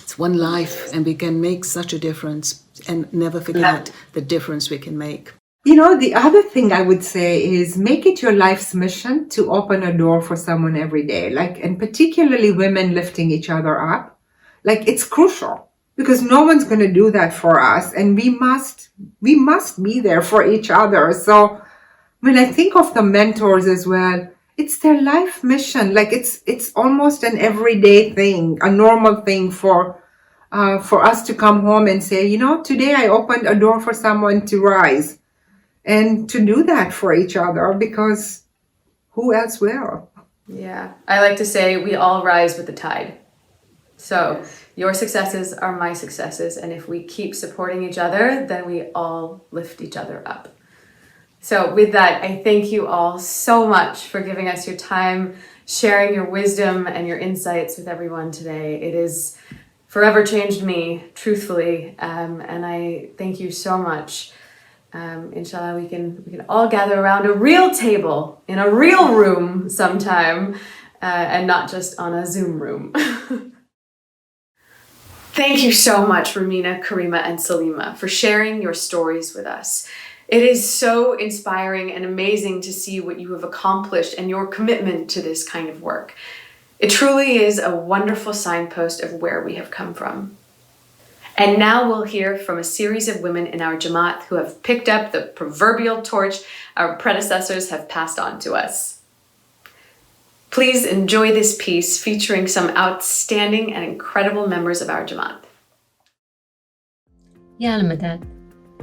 It's one life, and we can make such a difference. and never forget the difference we can make. You know, the other thing I would say is make it your life's mission to open a door for someone every day. Like, and particularly women lifting each other up. Like, it's crucial because no one's going to do that for us. And we must be there for each other. So when I think of the mentors as well, it's their life mission. Like, it's almost an everyday thing, a normal thing for us to come home and say, you know, today I opened a door for someone to rise. And to do that for each other, because who else will? Yeah, I like to say we all rise with the tide. So your successes are my successes. And if we keep supporting each other, then we all lift each other up. So with that, I thank you all so much for giving us your time, sharing your wisdom and your insights with everyone today. It has forever changed me, truthfully. And I thank you so much. Inshallah, we can all gather around a real table in a real room sometime, and not just on a Zoom room. Thank you so much, Rumina, Karima, and Salima, for sharing your stories with us. It is so inspiring and amazing to see what you have accomplished and your commitment to this kind of work. It truly is a wonderful signpost of where we have come from. And now we'll hear from a series of women in our Jamaat who have picked up the proverbial torch our predecessors have passed on to us. Please enjoy this piece featuring some outstanding and incredible members of our Jamaat. Ya Al-Madad.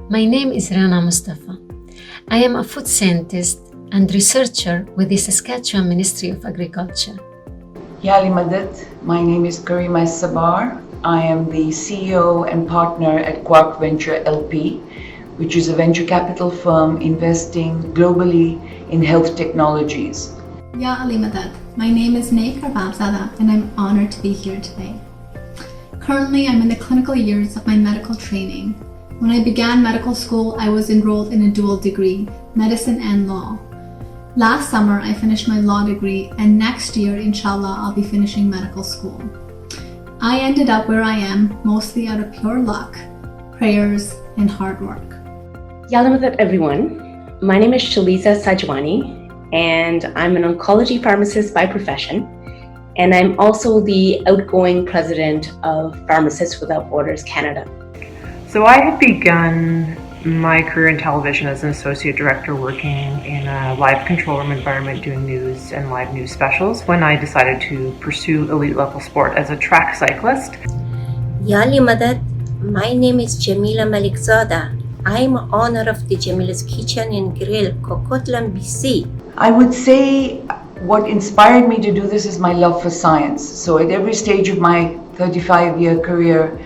My name is Rana Mustafa. I am a food scientist and researcher with the Saskatchewan Ministry of Agriculture. Ya Al-Madad. My name is Karima Sabar. I am the CEO and partner at Quark Venture LP, which is a venture capital firm investing globally in health technologies. Ya Ali Madad. My name is Nay Karbabzada and I'm honored to be here today. Currently, I'm in the clinical years of my medical training. When I began medical school, I was enrolled in a dual degree, medicine and law. Last summer, I finished my law degree, and next year, inshallah, I'll be finishing medical school. I ended up where I am mostly out of pure luck, prayers, and hard work. Yalamathat everyone. My name is Shaliza Sajwani, and I'm an oncology pharmacist by profession. And I'm also the outgoing president of Pharmacists Without Borders Canada. So I had begun my career in television as an associate director working in a live control room environment doing news and live news specials when I decided to pursue elite level sport as a track cyclist. Yali Madad, my name is Jamila Malikzada. I'm owner of the Jamila's Kitchen and Grill, Coquitlam, BC. I would say what inspired me to do this is my love for science. So at every stage of my 35-year career,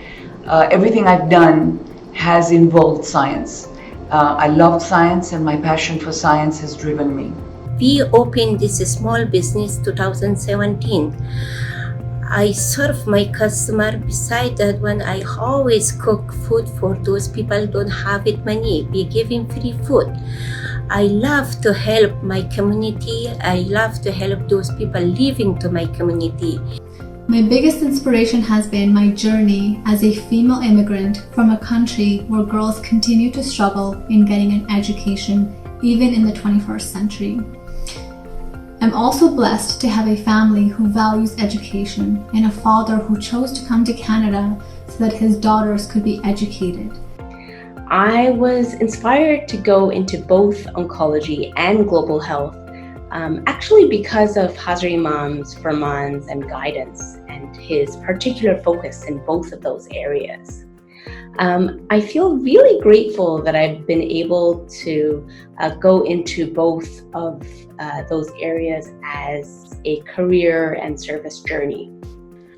everything I've done has involved science. I loved science and my passion for science has driven me. We opened this small business 2017. I serve my customer. Beside that, when I always cook food for those people who don't have it money, we give them free food. I love to help my community. I love to help those people living to my community. My biggest inspiration has been my journey as a female immigrant from a country where girls continue to struggle in getting an education, even in the 21st century. I'm also blessed to have a family who values education and a father who chose to come to Canada so that his daughters could be educated. I was inspired to go into both oncology and global health, actually because of Hazrat Imam's firmans and guidance and his particular focus in both of those areas. I feel really grateful that I've been able to go into both of those areas as a career and service journey.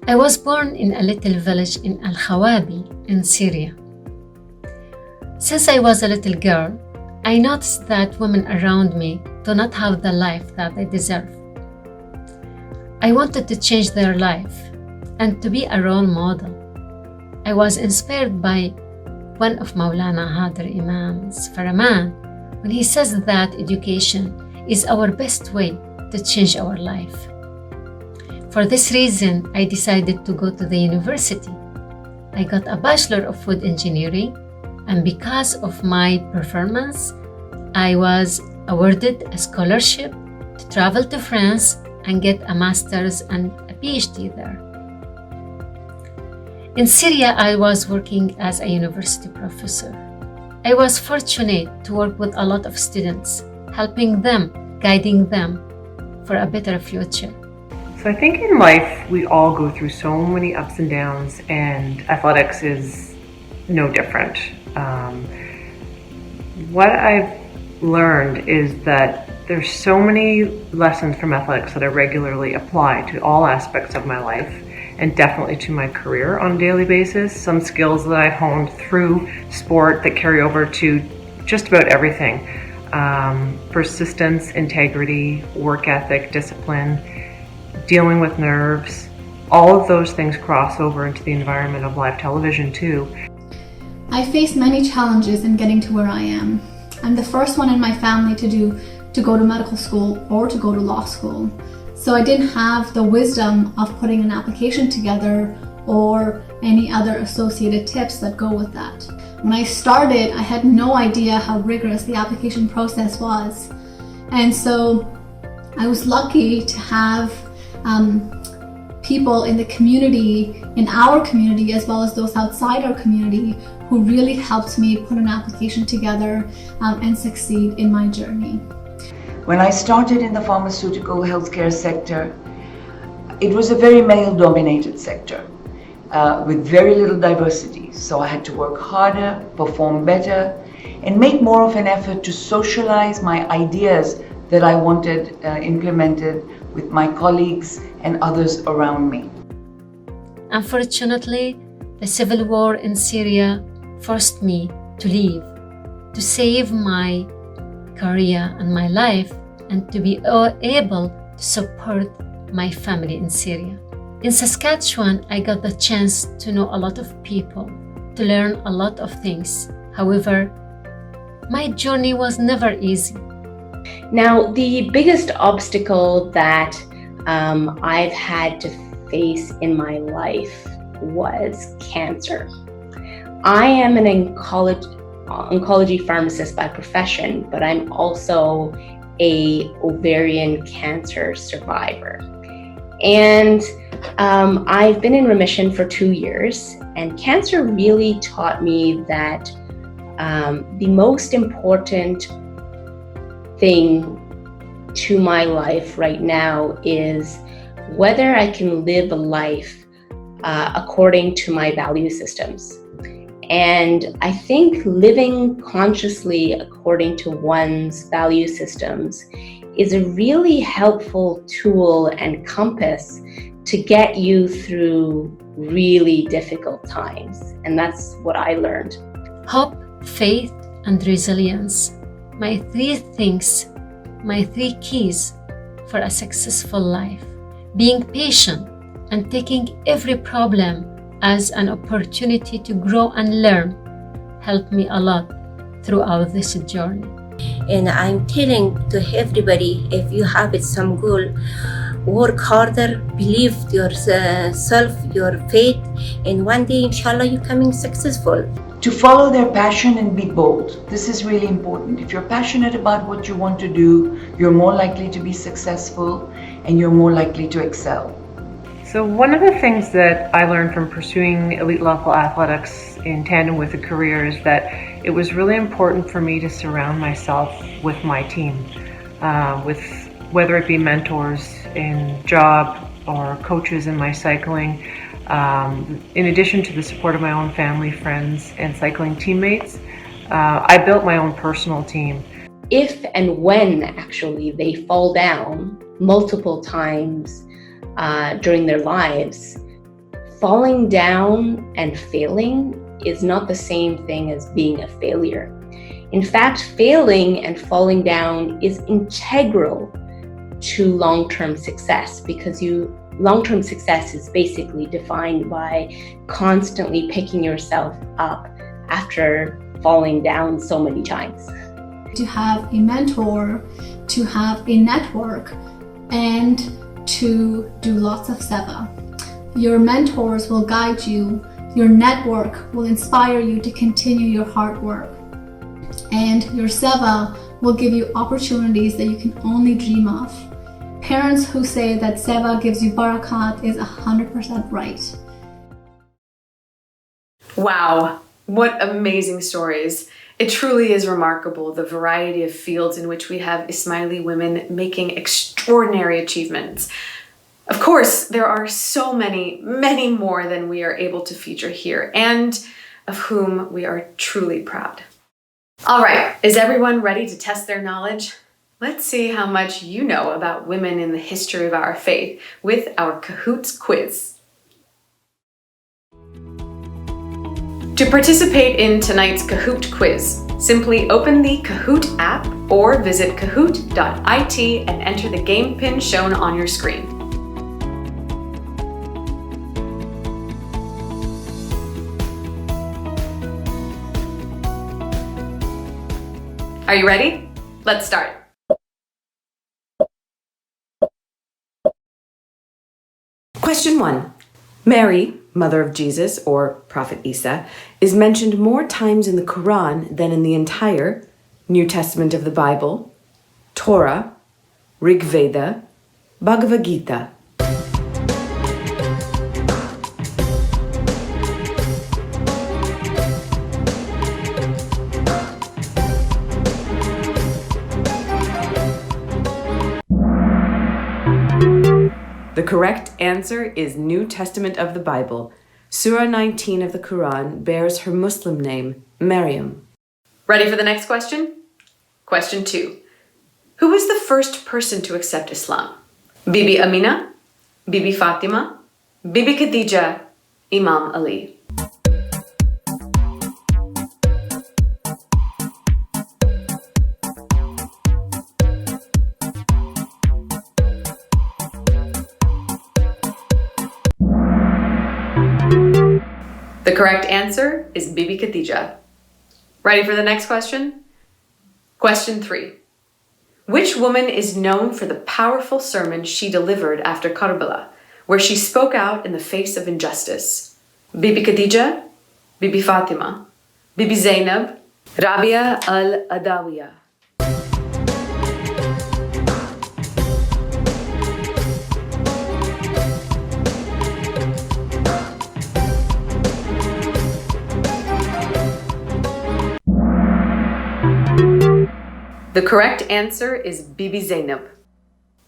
I was born in a little village in Al-Khawabi in Syria. Since I was a little girl, I noticed that women around me do not have the life that they deserve. I wanted to change their life and to be a role model. I was inspired by one of Maulana Hadr Imam's Farah when he says that education is our best way to change our life. For this reason, I decided to go to the university. I got a Bachelor of Food Engineering And because of my performance, I was awarded a scholarship to travel to France and get a master's and a PhD there. In Syria, I was working as a university professor. I was fortunate to work with a lot of students, helping them, guiding them for a better future. So I think in life, we all go through so many ups and downs, and athletics is no different. What I've learned is that there's so many lessons from athletics that I regularly apply to all aspects of my life, and definitely to my career on a daily basis. Some skills that I've honed through sport that carry over to just about everything. Persistence, integrity, work ethic, discipline, dealing with nerves, all of those things cross over into the environment of live television too. I faced many challenges in getting to where I am. I'm the first one in my family to go to medical school or to go to law school. So I didn't have the wisdom of putting an application together or any other associated tips that go with that. When I started, I had no idea how rigorous the application process was. And so I was lucky to have people in the community, in our community, as well as those outside our community, who really helped me put an application together and succeed in my journey. When I started in the pharmaceutical healthcare sector, it was a very male-dominated sector with very little diversity. So I had to work harder, perform better, and make more of an effort to socialize my ideas that I wanted implemented with my colleagues and others around me. Unfortunately, the civil war in Syria forced me to leave, to save my career and my life, and to be able to support my family in Syria. In Saskatchewan, I got the chance to know a lot of people, to learn a lot of things. However, my journey was never easy. Now, the biggest obstacle that I've had to face in my life was cancer. I am an oncology pharmacist by profession, but I'm also an ovarian cancer survivor. And I've been in remission for 2 years, and cancer really taught me that the most important thing to my life right now is whether I can live a life according to my value systems. And I think living consciously according to one's value systems is a really helpful tool and compass to get you through really difficult times. And that's what I learned. Hope, faith, and resilience. My 3 things, my 3 keys for a successful life. Being patient and taking every problem as an opportunity to grow and learn helped me a lot throughout this journey. And I'm telling to everybody, if you have some goal, work harder, believe yourself, your faith, and one day, inshallah, you're coming successful. To follow their passion and be bold. This is really important. If you're passionate about what you want to do, you're more likely to be successful and you're more likely to excel. So one of the things that I learned from pursuing elite level athletics in tandem with a career is that it was really important for me to surround myself with my team, with whether it be mentors in job or coaches in my cycling. In addition to the support of my own family, friends, and cycling teammates, I built my own personal team. If and when actually they fall down multiple times during their lives, falling down and failing is not the same thing as being a failure. In fact, failing and falling down is integral to long-term success, because long-term success is basically defined by constantly picking yourself up after falling down so many times. To have a mentor, to have a network, and to do lots of seva. Your mentors will guide you Your network will inspire you to continue your hard work. And your seva will give you opportunities that you can only dream of. Parents who say that seva gives you barakat is 100% right. Wow, what amazing stories. It truly is remarkable the variety of fields in which we have Ismaili women making extraordinary achievements. Of course, there are so many, many more than we are able to feature here, and of whom we are truly proud. All right, is everyone ready to test their knowledge? Let's see how much you know about women in the history of our faith with our Kahoots quiz. To participate in tonight's Kahoot quiz, simply open the Kahoot app or visit kahoot.it and enter the game pin shown on your screen. Are you ready? Let's start. Question 1. Mary, mother of Jesus, or Prophet Isa, is mentioned more times in the Quran than in the entire New Testament of the Bible, Torah, Rig Veda, Bhagavad Gita. The correct answer is New Testament of the Bible. Surah 19 of the Quran bears her Muslim name, Maryam. Ready for the next question? Question 2. Who was the first person to accept Islam? Bibi Amina, Bibi Fatima, Bibi Khadija, Imam Ali. The correct answer is Bibi Khadija. Ready for the next question? Question 3. Which woman is known for the powerful sermon she delivered after Karbala, where she spoke out in the face of injustice? Bibi Khadija, Bibi Fatima, Bibi Zainab, Rabia al-Adawiyah. The correct answer is Bibi Zainab.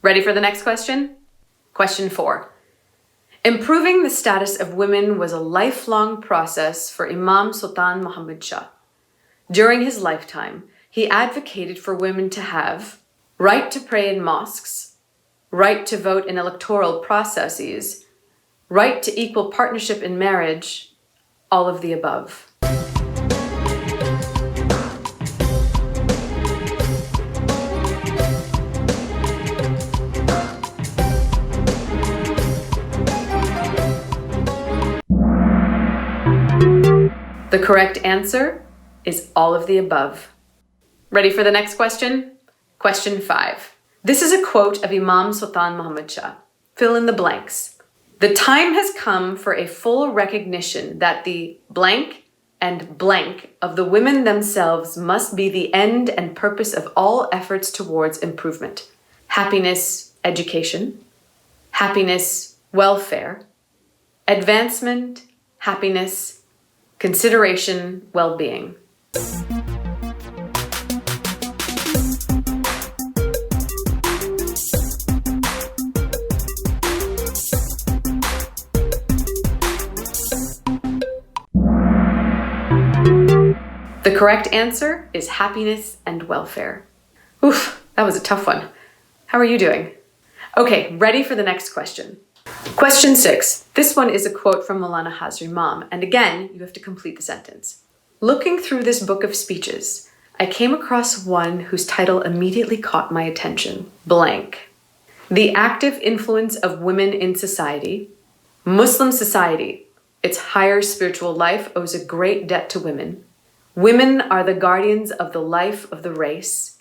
Ready for the next question? Question 4. Improving the status of women was a lifelong process for Imam Sultan Muhammad Shah. During his lifetime, he advocated for women to have right to pray in mosques, right to vote in electoral processes, right to equal partnership in marriage, all of the above. The correct answer is all of the above. Ready for the next question? Question 5. This is a quote of Imam Sultan Muhammad Shah. Fill in the blanks. The time has come for a full recognition that the blank and blank of the women themselves must be the end and purpose of all efforts towards improvement. Happiness, education. Happiness, welfare. Advancement, happiness, consideration, well-being. The correct answer is happiness and welfare. Oof, that was a tough one. How are you doing? Okay, ready for the next question. Question 6. This one is a quote from Maulana Hazri Imam, and again, you have to complete the sentence. Looking through this book of speeches, I came across one whose title immediately caught my attention, blank. The active influence of women in society. Muslim society, its higher spiritual life owes a great debt to women. Women are the guardians of the life of the race.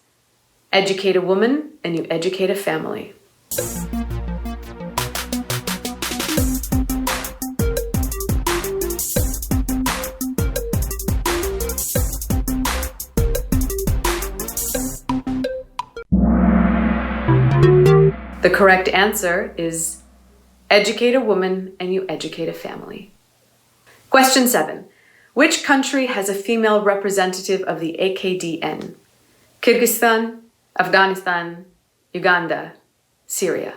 Educate a woman and you educate a family. The correct answer is educate a woman and you educate a family. Question 7. Which country has a female representative of the AKDN? Kyrgyzstan, Afghanistan, Uganda, Syria.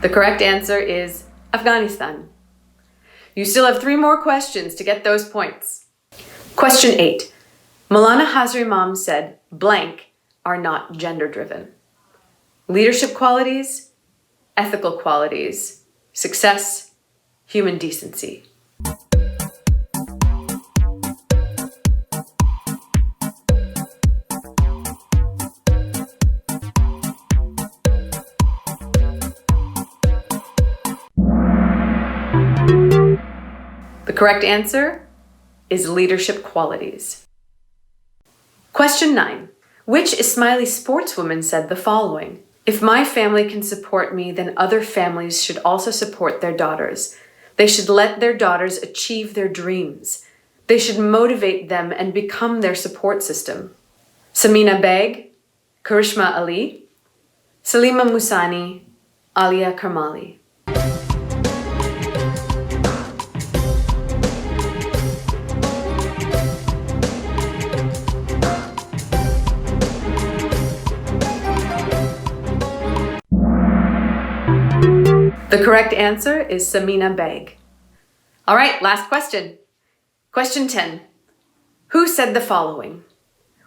The correct answer is Afghanistan. You still have 3 more questions to get those points. Question 8. Maulana Hazar Imam said blank are not gender-driven. Leadership qualities, ethical qualities, success, human decency. The correct answer is leadership qualities. Question 9. Which Ismaili sportswoman said the following? If my family can support me, then other families should also support their daughters. They should let their daughters achieve their dreams. They should motivate them and become their support system. Samina Beg, Karishma Ali, Salima Musani, Alia Karmali. The correct answer is Samina Beg. All right, last question. Question 10. Who said the following?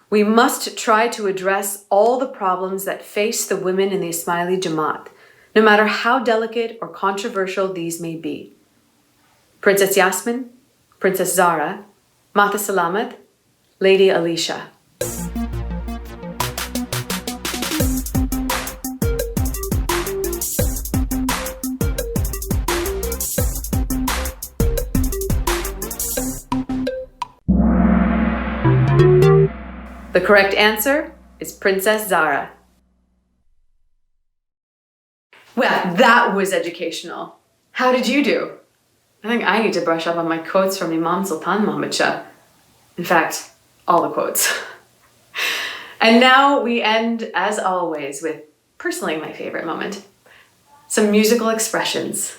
We must try to address all the problems that face the women in the Ismaili Jamaat, no matter how delicate or controversial these may be. Princess Yasmin, Princess Zara, Mata Salamat, Lady Alicia. The correct answer is Princess Zara. Well, that was educational. How did you do? I think I need to brush up on my quotes from Imam Sultan Muhammad Shah. In fact, all the quotes. And now we end, as always, with personally my favorite moment. Some musical expressions.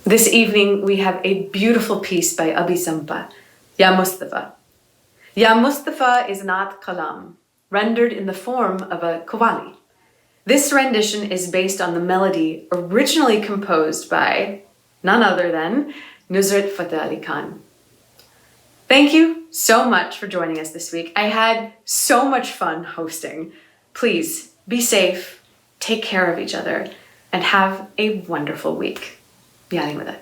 This evening we have a beautiful piece by Abi Zampa, Ya Mustafa. Ya Mustafa is Naat Kalam, rendered in the form of a qawwali. This rendition is based on the melody originally composed by none other than Nusrat Fateh Ali Khan. Thank you so much for joining us this week. I had so much fun hosting. Please be safe, take care of each other, and have a wonderful week. Yali Madat.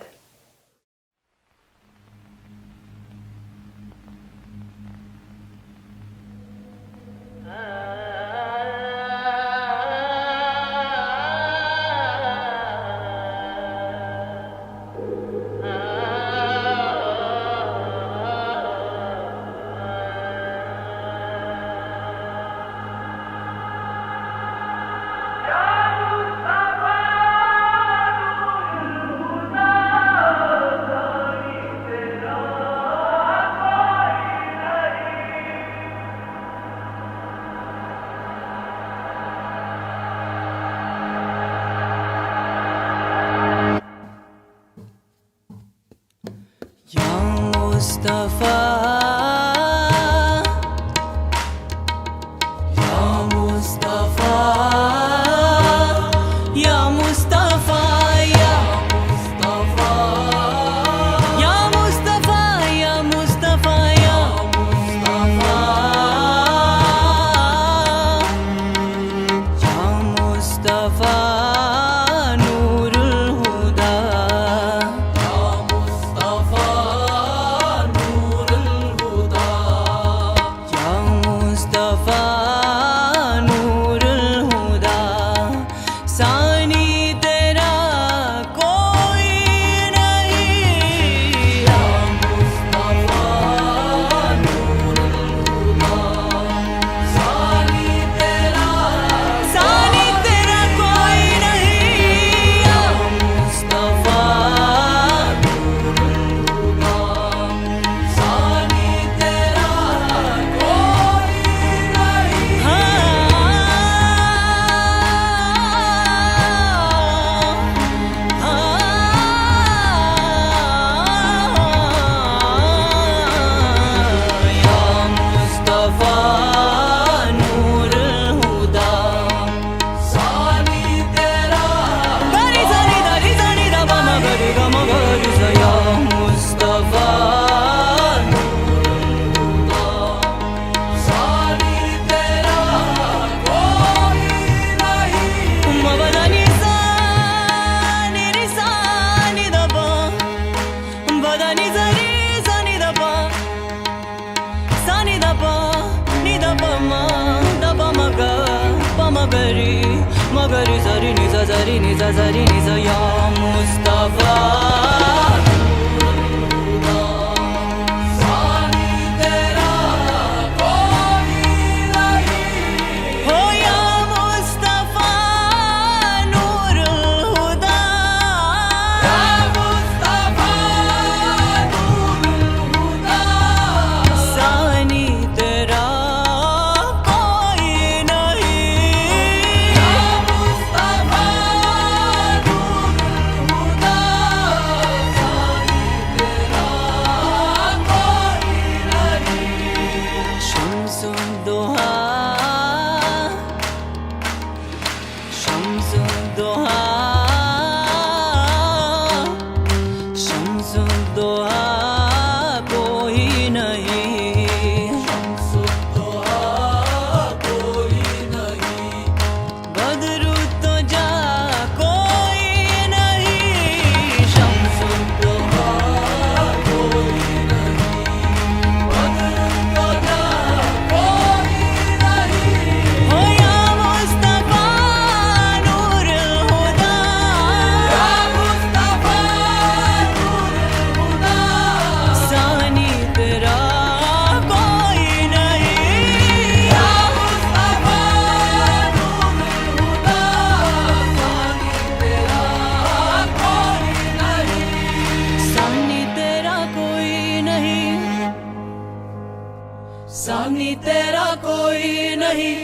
सानी तेरा कोई नहीं,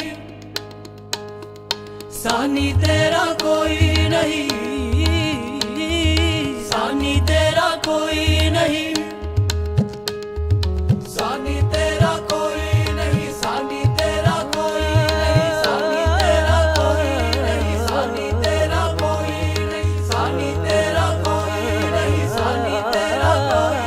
सानी तेरा कोई नहीं, सानी तेरा कोई नहीं, सानी तेरा कोई नहीं, सानी तेरा कोई नहीं, सानी तेरा कोई नहीं, सानी तेरा कोई नहीं, सानी तेरा कोई नहीं, सानी तेरा कोई नहीं, सानी तेरा कोई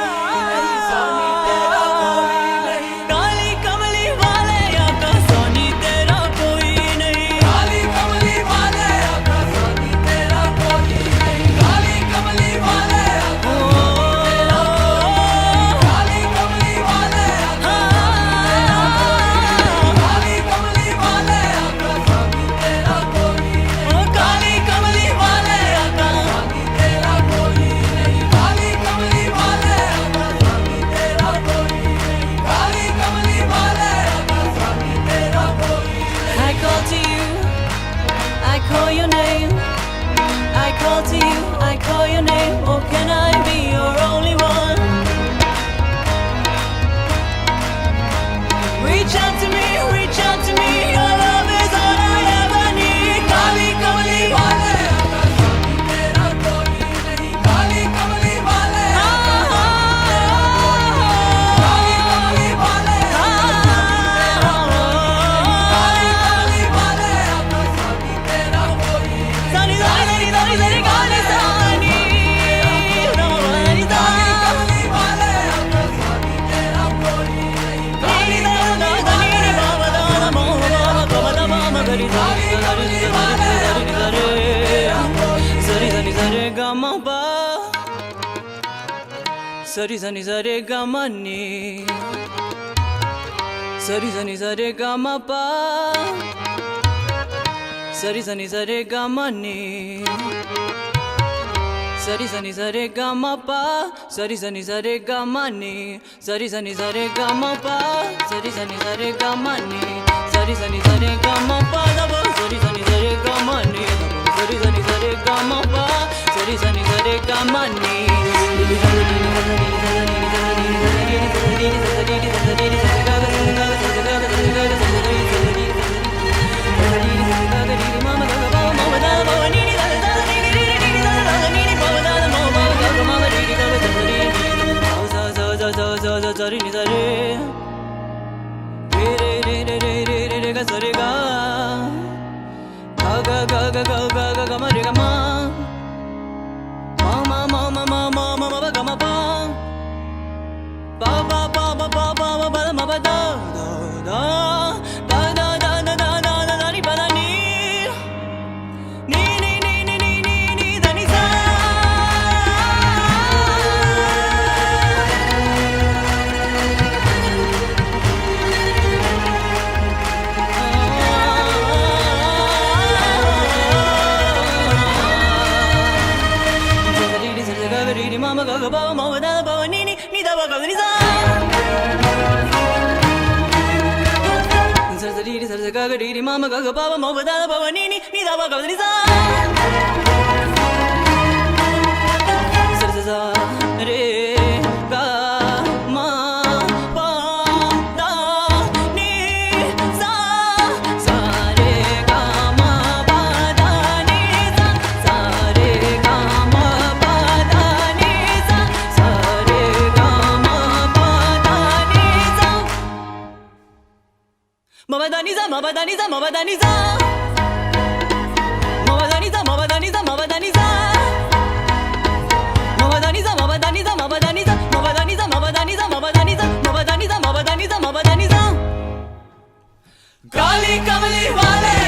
नहीं, सानी तेरा कोई नहीं। काली कमली वाले आका सानी तेरा कोई नहीं, काली कमली वाले आका सानी तेरा कोई नहीं, काली कमली वाले आका काली कमली वाले आका काली कमली वाले आका सानी तेरा कोई नहीं, काली कमली वाले आका सानी तेरा कोई नहीं, काली कमली वाले आका सानी तेरा कोई नहीं, काली कमली वाले आका सानी तेरा कोई नहीं। I call to you, I call your name, I call to you, I call your name. Oh, can I be your only one? Reach out to me, reach out to me. Your love is all I ever need. काली कमली वाले आका सानी तेरा कोई नहीं, काली कमली वाले आका काली कमली वाले आका काली कमली वाले आका सानी तेरा कोई नहीं, सानी सानी सानी सानी काली सानी काली कमली वाले आका सानी तेरा कोई नहीं, काली कमली वाले बाबा दादा मोह बाबा बाबा मामा गरी काली कमली वाले आका सरी सनी सरे गामा पा सरी सनी सरे गामा नी सरी सनी सरे गामा पा सरी सनी सरे गामा नी सरी सनी सरे गामा पा सरी सनी सरे गामा नी सरी सनी सरे गामा पा सरी सनी सरे गामा नी सरी सनी सरे गामा पा सरी सनी सरे गामा नी सरी सनी सरे गामा पा सरी सनी सरे गामा नी Sari ga ga ba ma ba da ba ni ni da ba ga ni za sa sa ri sa sa ga ga ri ma ma ga ga ba ma ba da ba ni da ba ga ni za sa sa sa re ga ma pa da ni sa sa re ga ma pa da ni sa re ga ma pa da ni sa re ga ma pa da ni ma ba da ni ma ba da ni ma ba da ni ma ba da ni ma ba da ni ma ba da ni Mabadaniza, Mabadaniza, Mabadaniza, Mabadaniza, Mabadaniza, Mabadaniza, Mabadaniza, Mabadaniza, Mabadaniza. Kali Kamali Wale.